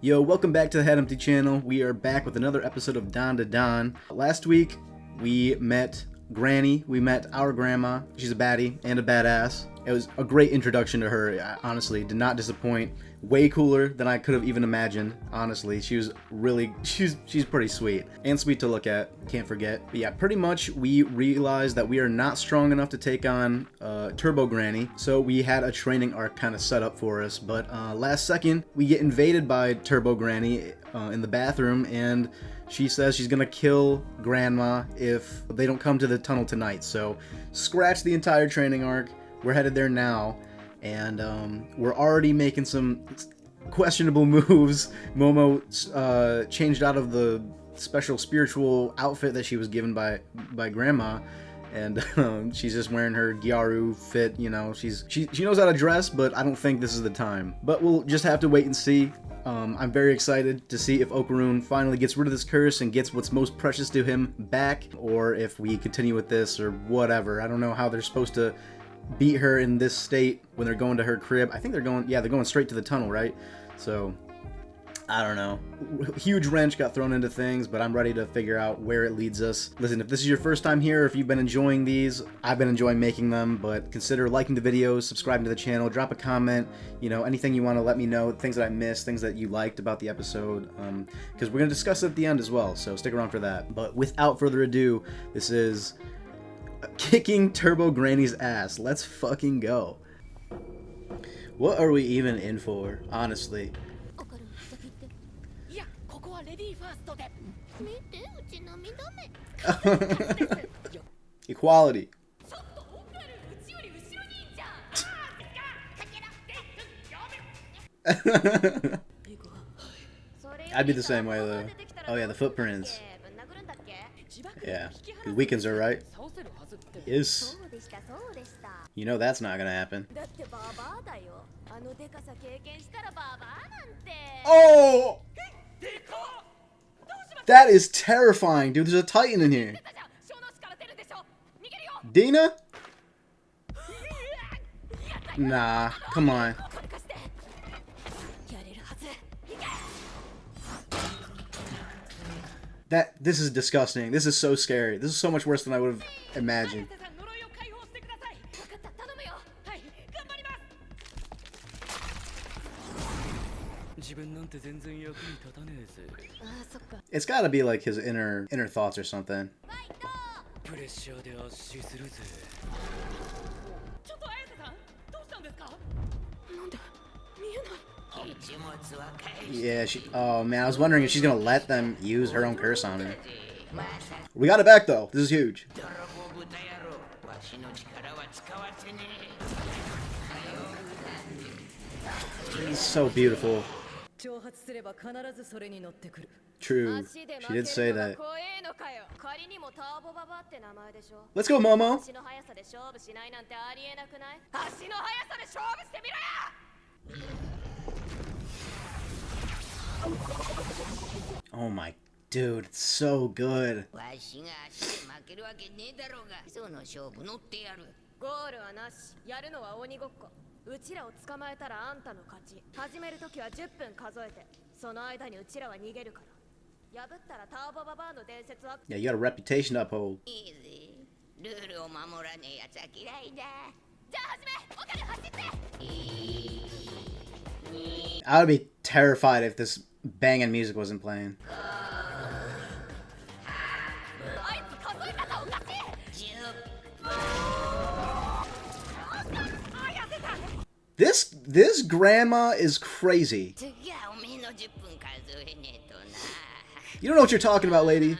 Yo, welcome back to the Head Empty channel. We are back with another episode of Dawn to Dawn. Last week, we met Granny. We met our grandma. She's a baddie and a badass. It was a great introduction to her. I honestly did not disappoint. Way cooler than I could have even imagined. Honestly, she was really, she's pretty sweet and sweet to look at. Can't forget. But yeah, pretty much we realized that we are not strong enough to take on Turbo Granny, so we had a training arc kind of set up for us. But last second, we get invaded by Turbo Granny in the bathroom, and she says she's gonna kill Grandma if they don't come to the tunnel tonight. So scratch the entire training arc. We're headed there now. And we're already making some questionable moves. Momo changed out of the special spiritual outfit that she was given by Grandma, and she's just wearing her Gyaru fit. You know, she knows how to dress, but I don't think this is the time. But we'll just have to wait and see. I'm very excited to see if Okarun finally gets rid of this curse and gets what's most precious to him back, or if we continue with this or whatever. I don't know how they're supposed to beat her in this state when they're going to her crib. I think they're going straight to the tunnel, right? So I don't know. Huge wrench got thrown into things, but I'm ready to figure out where it leads us. Listen, if this is your first time here, if you've been enjoying these, I've been enjoying making them, but consider liking the videos, subscribing to the channel, drop a comment, you know, anything you want to let me know, things that I missed, things that you liked about the episode, because we're going to discuss it at the end as well, so stick around for that. But without further ado, this is kicking Turbo Granny's ass. Let's fucking go. What are we even in for, honestly? Equality. I'd be the same way though. Oh yeah, the footprints. Yeah, it weakens her, right? Yes. You know that's not gonna happen. Oh! That is terrifying, dude. There's a Titan in here. Dina? Nah, come on. This is disgusting. This is so scary. This is so much worse than I would have imagined. It's gotta be like his inner thoughts or something. Yeah, oh man, I was wondering if she's gonna let them use her own curse on her. We got it back though. This is huge. He's so beautiful. True. She did say that. Let's go, Momo. Oh my dude, it's so good. Yeah, you got a reputation to uphold. I would be terrified if this banging music wasn't playing. This grandma is crazy. You don't know what you're talking about, lady.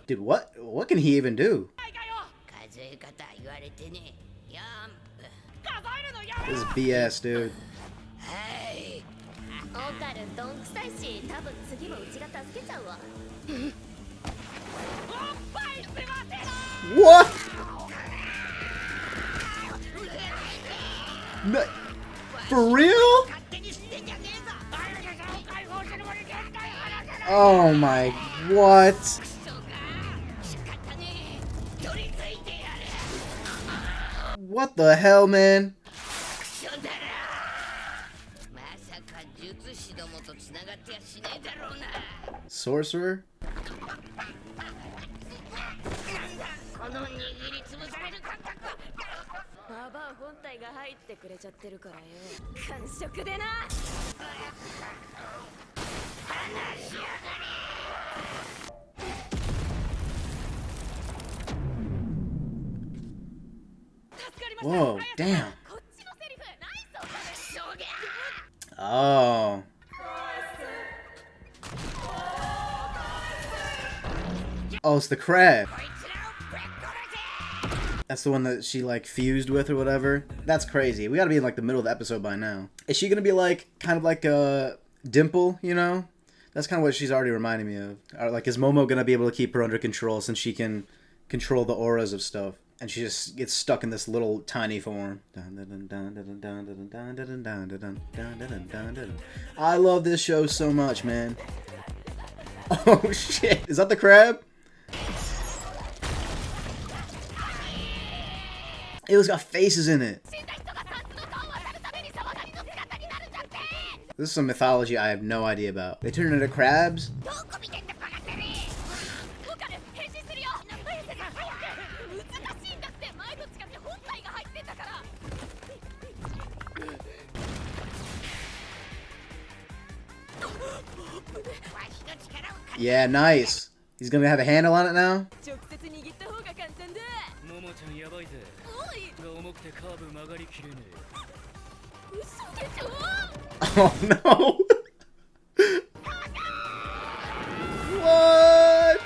Dude, what can he even do? This is BS, dude. What? No, for real? Oh my, what? What the hell, man? Sorcerer? Whoa, damn. Oh. Oh, it's the crab. That's the one that she like fused with or whatever. That's crazy. We gotta be in like the middle of the episode by now. Is she gonna be like kind of like a Dimple, you know? That's kind of what she's already reminding me of. Or like, is Momo gonna be able to keep her under control since she can control the auras of stuff? And she just gets stuck in this little tiny form. I love this show so much, man. Oh shit. Is that the crab? It was got faces in it. This is some mythology I have no idea about. They turn into crabs? Yeah, nice. He's gonna have a handle on it now? Oh no! What?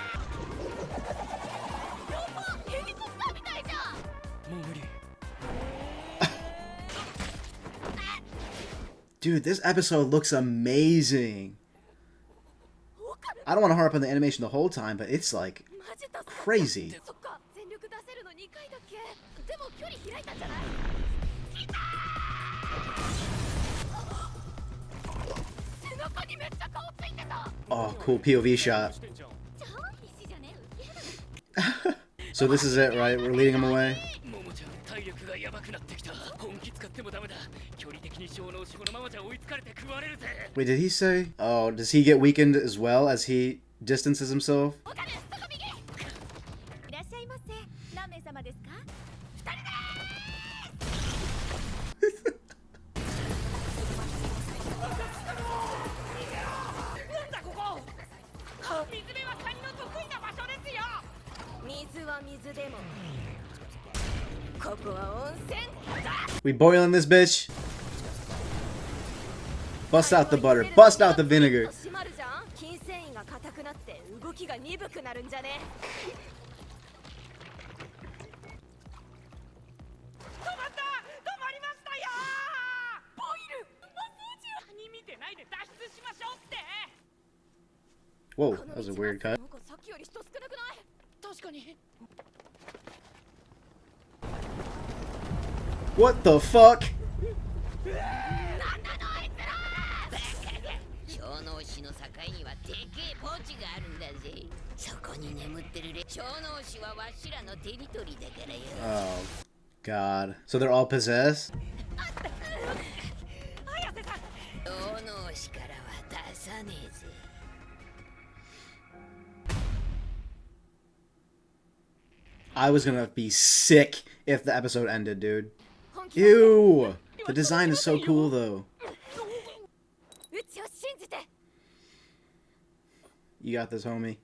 Dude, this episode looks amazing. I don't want to harp on the animation the whole time, but it's like crazy. Oh, cool POV shot. So this is it, right? We're leading him away. Wait, did he say? Oh, does he get weakened as well as he distances himself? We boiling this bitch. Bust out the butter. Bust out the vinegar. Whoa, that was a weird cut. What the fuck? Oh, God. So they're all possessed? I was gonna be sick if the episode ended, dude. Ew! The design is so cool, though. You got this, homie.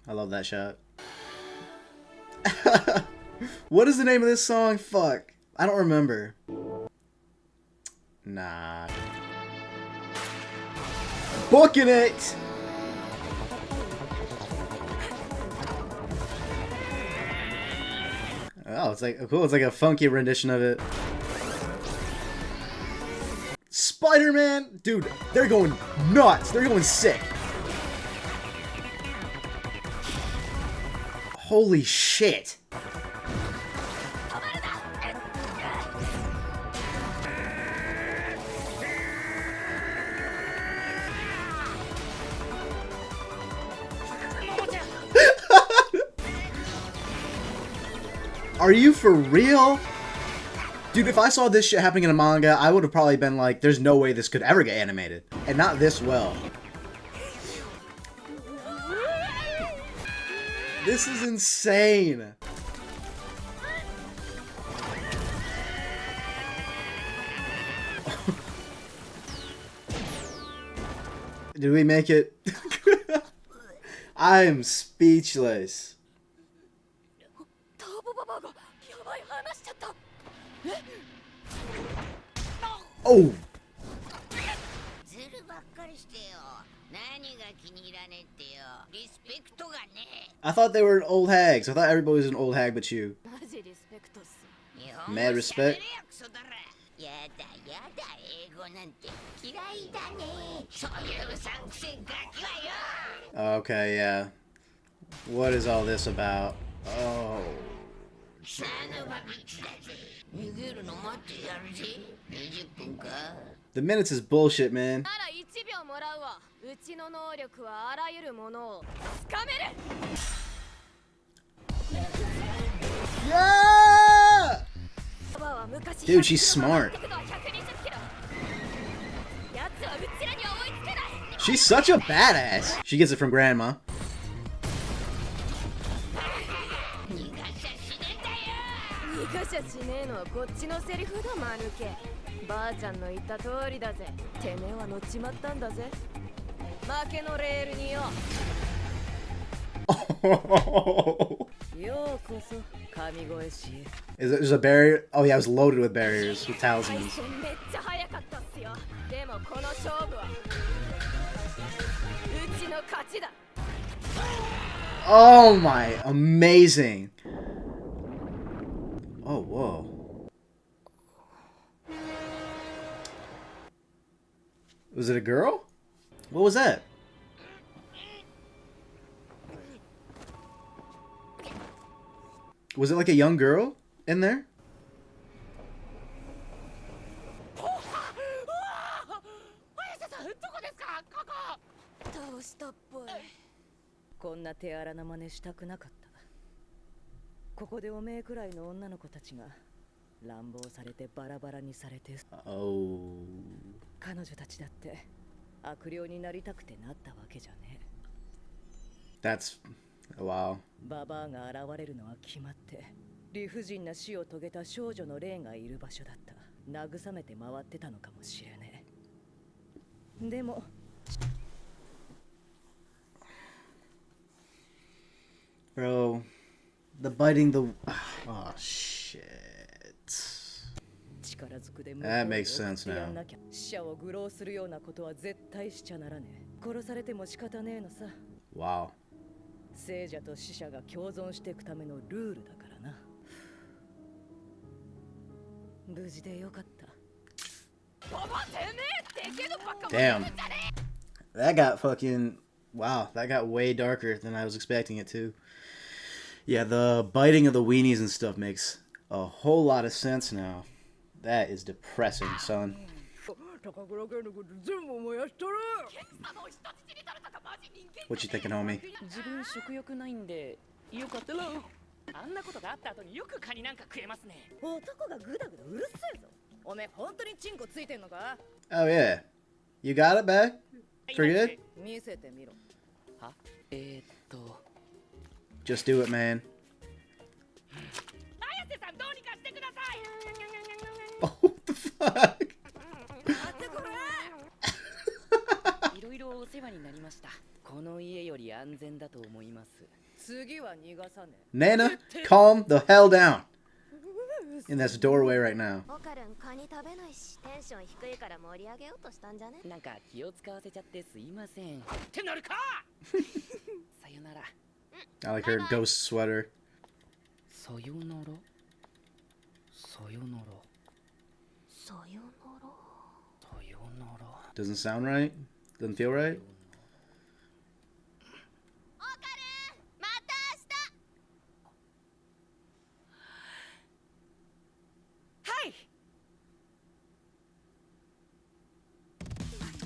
I love that shot. What is the name of this song? Fuck. I don't remember. Nah. Booking it! Oh, it's like cool. It's like a funky rendition of it. Spider-Man, dude, they're going nuts. They're going sick. Holy shit. Are you for real? Dude, if I saw this shit happening in a manga, I would have probably been like, there's no way this could ever get animated. And not this well. This is insane. Did we make it? I'm speechless. Oh! I thought they were old hags. I thought everybody was an old hag but you. Mad respect. Okay, yeah. What is all this about? Oh. The minutes is bullshit, man. Yeah! Dude, she's smart. She's such a badass. She gets it from grandma. Oh. Is a barrier? Oh yeah, it was loaded with barriers, with talismans. Oh my, amazing. Oh, whoa. Was it a girl? What was that? Was it like a young girl in there? Oh. That's wow. Bro, the biting the oh shit. That makes sense now. Wow. Damn. That got fucking wow, that got way darker than I was expecting it to. Yeah, the biting of the weenies and stuff makes a whole lot of sense now. That is depressing, son. What you thinking, homie? Oh yeah. You got it back? For good? Just do it, man. Oh, what the fuck? Nana, calm the hell down. In this doorway right now. I like her ghost sweater. Doesn't sound right? Doesn't feel right?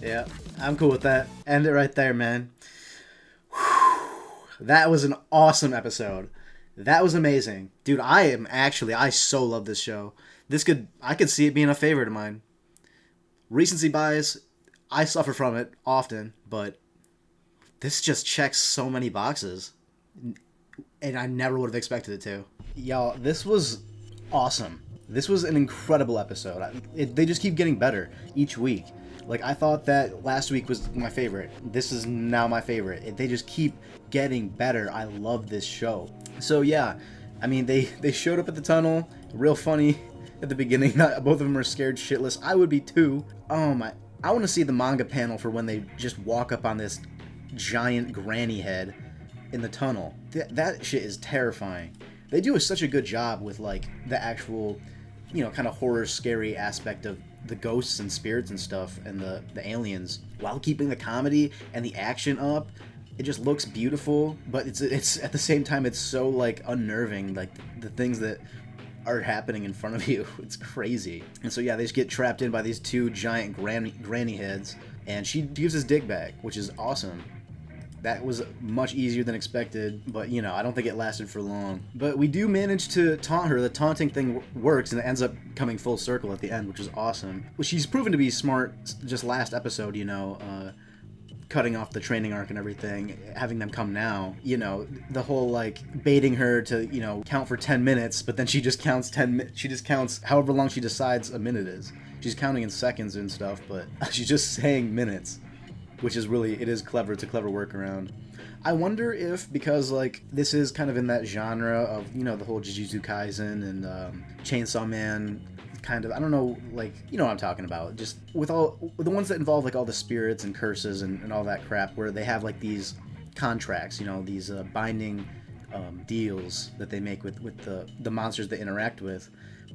Yeah, I'm cool with that. End it right there, man. Whew. That was an awesome episode. That was amazing. Dude, I so love this show. I could see it being a favorite of mine. Recency bias, I suffer from it often, but this just checks so many boxes. And I never would have expected it to. Y'all, this was awesome. This was an incredible episode. They just keep getting better each week. Like, I thought that last week was my favorite. This is now my favorite. They just keep getting better. I love this show. So, yeah. I mean, they showed up at the tunnel. Real funny at the beginning. Both of them are scared shitless. I would be too. Oh, my. I want to see the manga panel for when they just walk up on this giant granny head in the tunnel. That shit is terrifying. They do such a good job with, like, the actual, kind of horror, scary aspect of the ghosts and spirits and stuff and the aliens while keeping the comedy and the action up. It just looks beautiful, but it's at the same time it's so like unnerving, like the things that are happening in front of you. It's crazy. And so yeah, they just get trapped in by these two giant granny heads, and she gives his dick back, which is awesome. That was much easier than expected, but I don't think it lasted for long. But we do manage to taunt her. The taunting thing works, and it ends up coming full circle at the end, which is awesome. Well, she's proven to be smart just last episode, cutting off the training arc and everything, having them come now. The whole, like, baiting her to, count for 10 minutes, but then she just counts she just counts however long she decides a minute is. She's counting in seconds and stuff, but she's just saying minutes. Which is it is clever. It's a clever workaround. I wonder if, because, like, this is kind of in that genre of, the whole Jujutsu Kaisen and Chainsaw Man kind of, I don't know, like, what I'm talking about. Just with all, the ones that involve, like, all the spirits and curses and all that crap, where they have, like, these contracts, these binding deals that they make with the monsters they interact with.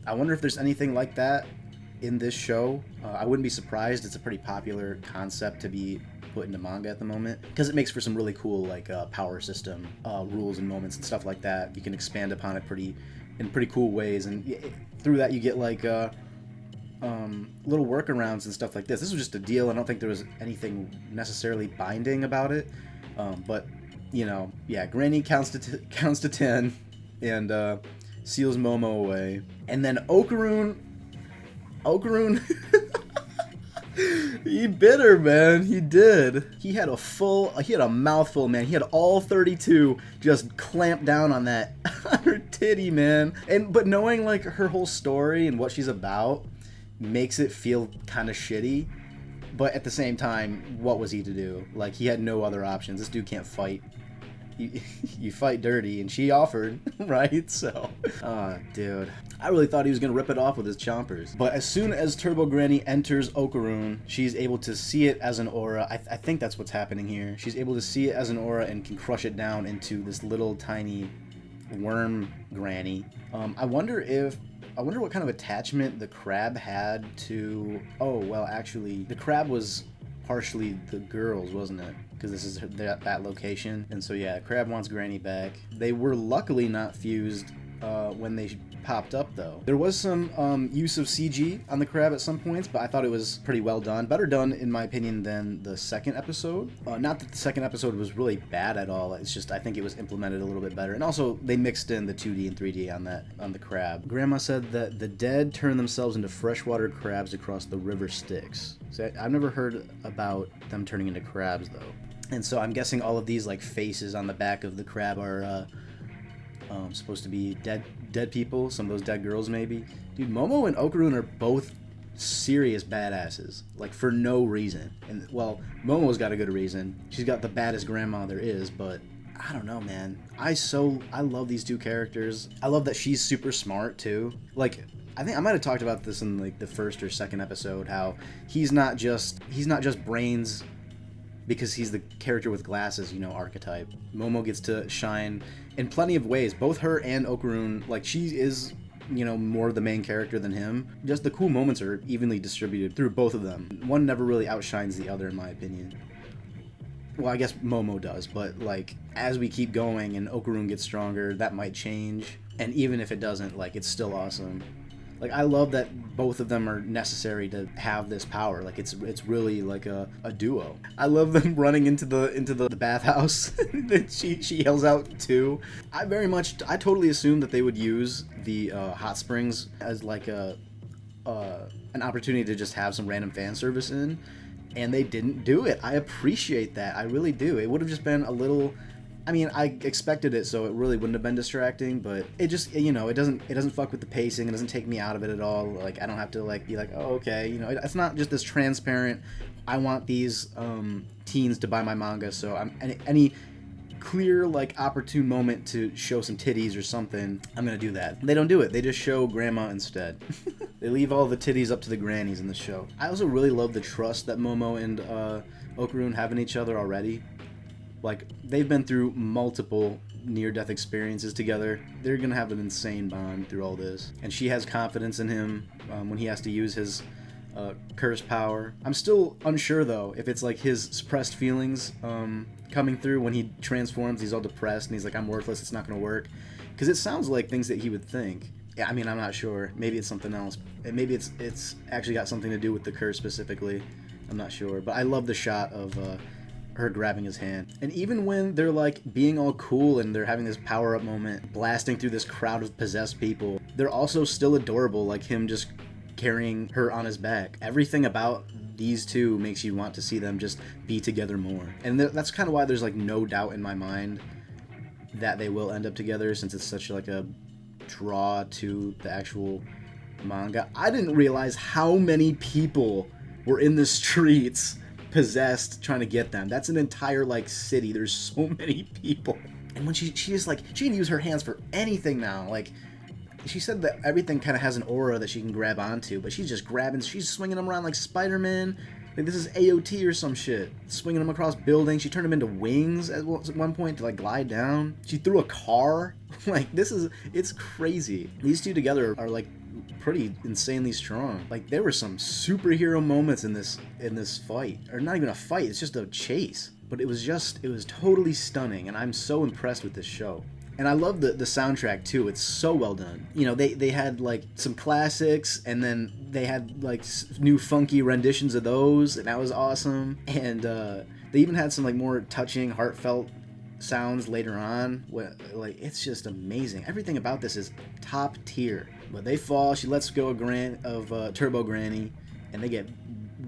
I wonder if there's anything like that in this show. I wouldn't be surprised. It's a pretty popular concept to be put into manga at the moment, because it makes for some really cool, like, power system rules and moments and stuff like that. You can expand upon it in pretty cool ways, and through that you get, like, little workarounds and stuff like this. This was just a deal. I don't think there was anything necessarily binding about it, but yeah, Granny counts to 10 and seals Momo away, and then Okarun he bit her, man. He did. He had a mouthful, man. He had all 32 just clamped down on that on her titty, man. But knowing, like, her whole story and what she's about makes it feel kind of shitty. But at the same time, what was he to do? Like, he had no other options. This dude can't fight. You fight dirty, and she offered, right? So, dude. I really thought he was going to rip it off with his chompers. But as soon as Turbo Granny enters Okarun, she's able to see it as an aura. I think that's what's happening here. She's able to see it as an aura and can crush it down into this little tiny worm granny. I wonder what kind of attachment the crab had to... Oh, well, actually, the crab was partially the girls, wasn't it? Because this is that location. And so, yeah, crab wants Granny back. They were luckily not fused when they popped up, though. There was some use of CG on the crab at some points, but I thought it was pretty well done. Better done, in my opinion, than the second episode. Not that the second episode was really bad at all. It's just I think it was implemented a little bit better. And also, they mixed in the 2D and 3D on the crab. Grandma said that the dead turn themselves into freshwater crabs across the river Styx. So I've never heard about them turning into crabs, though. And so I'm guessing all of these, like, faces on the back of the crab are supposed to be dead people. Some of those dead girls, maybe. Dude, Momo and Okarun are both serious badasses, like, for no reason. And, well, Momo's got a good reason. She's got the baddest grandma there is, but I don't know, man. I love these two characters. I love that she's super smart, too. Like, I think I might have talked about this in, like, the first or second episode, how he's not just brains because he's the character with glasses, archetype. Momo gets to shine in plenty of ways. Both her and Okarun, like, she is, more the main character than him. Just the cool moments are evenly distributed through both of them. One never really outshines the other, in my opinion. Well, I guess Momo does, but, like, as we keep going and Okarun gets stronger, that might change. And even if it doesn't, like, it's still awesome. Like, I love that both of them are necessary to have this power. Like, it's really like a duo. I love them running into the bathhouse that she yells out too. I totally assumed that they would use the hot springs as like an opportunity to just have some random fan service in, and they didn't do it. I appreciate that. I really do. It would have just been a little, I mean, I expected it, so it really wouldn't have been distracting, but it just, you know, it doesn't fuck with the pacing. It doesn't take me out of it at all. Like, I don't have to like be like, oh, okay, you know, it's not just this transparent, I want these teens to buy my manga, so any clear, like, opportune moment to show some titties or something, I'm gonna do that. They don't do it. They just show grandma instead. They leave all the titties up to the grannies in the show. I also really love the trust that Momo and Okarun have in each other already. Like, they've been through multiple near-death experiences together. They're gonna have an insane bond through all this. And she has confidence in him when he has to use his curse power. I'm still unsure, though, if it's like his suppressed feelings coming through when he transforms. He's all depressed and he's like, I'm worthless, it's not gonna work. Because it sounds like things that he would think. Yeah, I mean, I'm not sure. Maybe it's something else. Maybe it's actually got something to do with the curse specifically. I'm not sure. But I love the shot of her grabbing his hand. And even when they're like being all cool and they're having this power-up moment, blasting through this crowd of possessed people, they're also still adorable, like him just carrying her on his back. Everything about these two makes you want to see them just be together more. And that's kind of why there's like no doubt in my mind that they will end up together, since it's such like a draw to the actual manga. I didn't realize how many people were in the streets possessed trying to get them. That's an entire like city. There's so many people. And when she is like, she can use her hands for anything now. Like, she said that everything kind of has an aura that she can grab onto, but she's just grabbing, she's swinging them around like Spider-Man. Like, this is AOT or some shit. Swinging them across buildings. She turned them into wings at one point to like glide down. She threw a car. Like, it's crazy. These two together are like pretty insanely strong. Like, there were some superhero moments in this fight. Or not even a fight, it's just a chase. But it was totally stunning, and I'm so impressed with this show. And I love the soundtrack too. It's so well done. You know, they had like some classics, and then they had like new funky renditions of those, and that was awesome. And they even had some like more touching, heartfelt sounds later on. Like, it's just amazing. Everything about this is top tier. But they fall. She lets go of Turbo Granny, and they get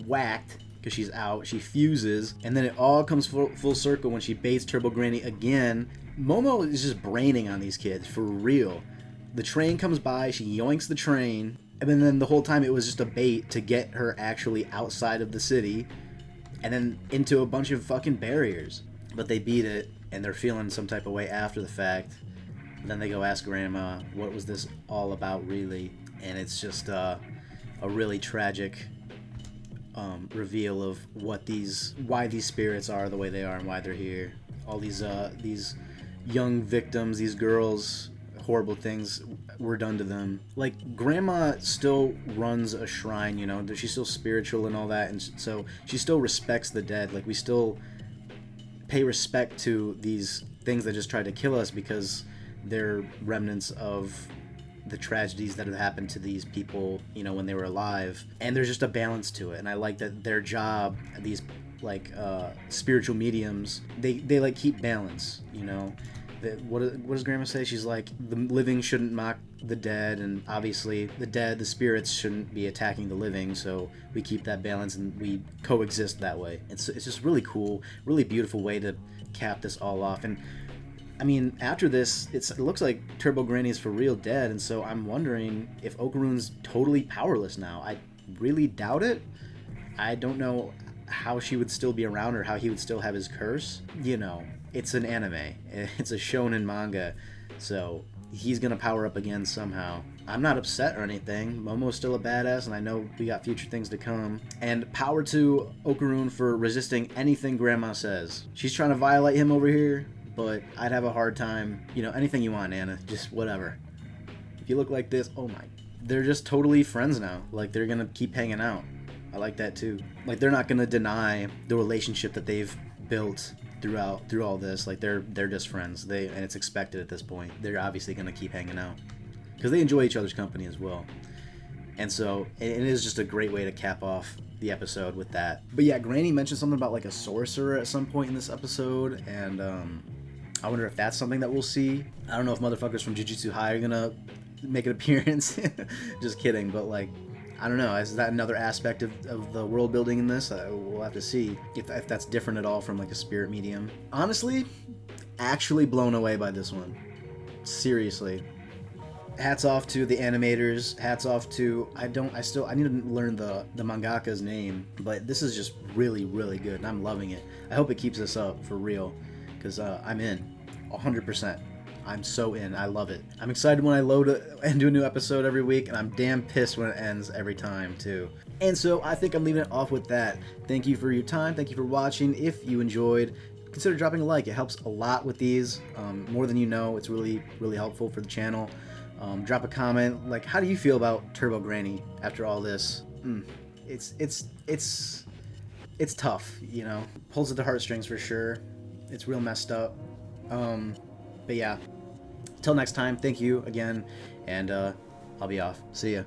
whacked because she's out. She fuses, and then it all comes full circle when she baits Turbo Granny again. Momo is just braining on these kids, for real. The train comes by, she yoinks the train, and then the whole time it was just a bait to get her actually outside of the city, and then into a bunch of fucking barriers. But they beat it, and they're feeling some type of way after the fact. And then they go ask Grandma, what was this all about really? And it's just a really tragic reveal of why these spirits are the way they are and why they're here. All these young victims, these girls, horrible things were done to them. Like, Grandma still runs a shrine, you know, she's still spiritual and all that, and so she still respects the dead. Like, we still pay respect to these things that just tried to kill us because they're remnants of the tragedies that have happened to these people, you know, when they were alive. And there's just a balance to it, and I like that their job, these like spiritual mediums, they like keep balance, you know. What does Grandma say? She's like, the living shouldn't mock the dead, and obviously the spirits shouldn't be attacking the living, so we keep that balance and we coexist that way. It's just really cool, really beautiful way to cap this all off. And I mean, after this, it looks like Turbo Granny's for real dead, and so I'm wondering if Okarun's totally powerless now. I really doubt it. I don't know how she would still be around or how he would still have his curse. You know, it's an anime. It's a shonen manga, so he's gonna power up again somehow. I'm not upset or anything. Momo's still a badass, and I know we got future things to come. And power to Okarun for resisting anything Grandma says. She's trying to violate him over here, but I'd have a hard time. You know, anything you want, Anna. Just whatever. If you look like this, oh my. They're just totally friends now. Like, they're gonna keep hanging out. I like that too. Like, they're not gonna deny the relationship that they've built through all this. Like, they're just friends. And it's expected at this point. They're obviously gonna keep hanging out because they enjoy each other's company as well. And so it is just a great way to cap off the episode with that. But yeah, Granny mentioned something about like a sorcerer at some point in this episode, and I wonder if that's something that we'll see. I don't know if motherfuckers from Jujutsu High are gonna make an appearance. Just kidding, but like, I don't know. Is that another aspect of the world building in this? We'll have to see if that's different at all from like a spirit medium. Honestly, actually blown away by this one. Seriously. Hats off to the animators. Hats off to I need to learn the mangaka's name, but this is just really, really good, and I'm loving it. I hope it keeps this up for real, because I'm in 100%. I'm so in. I love it. I'm excited when I load it and do a new episode every week, and I'm damn pissed when it ends every time too. And so I think I'm leaving it off with that. Thank you for your time. Thank you for watching. If you enjoyed, consider dropping a like. It helps a lot with these, more than you know. It's really, really helpful for the channel. Drop a comment. Like, how do you feel about Turbo Granny after all this? It's tough, you know. Pulls at the heartstrings for sure. It's real messed up. But yeah. Till next time, thank you again, and I'll be off. See ya.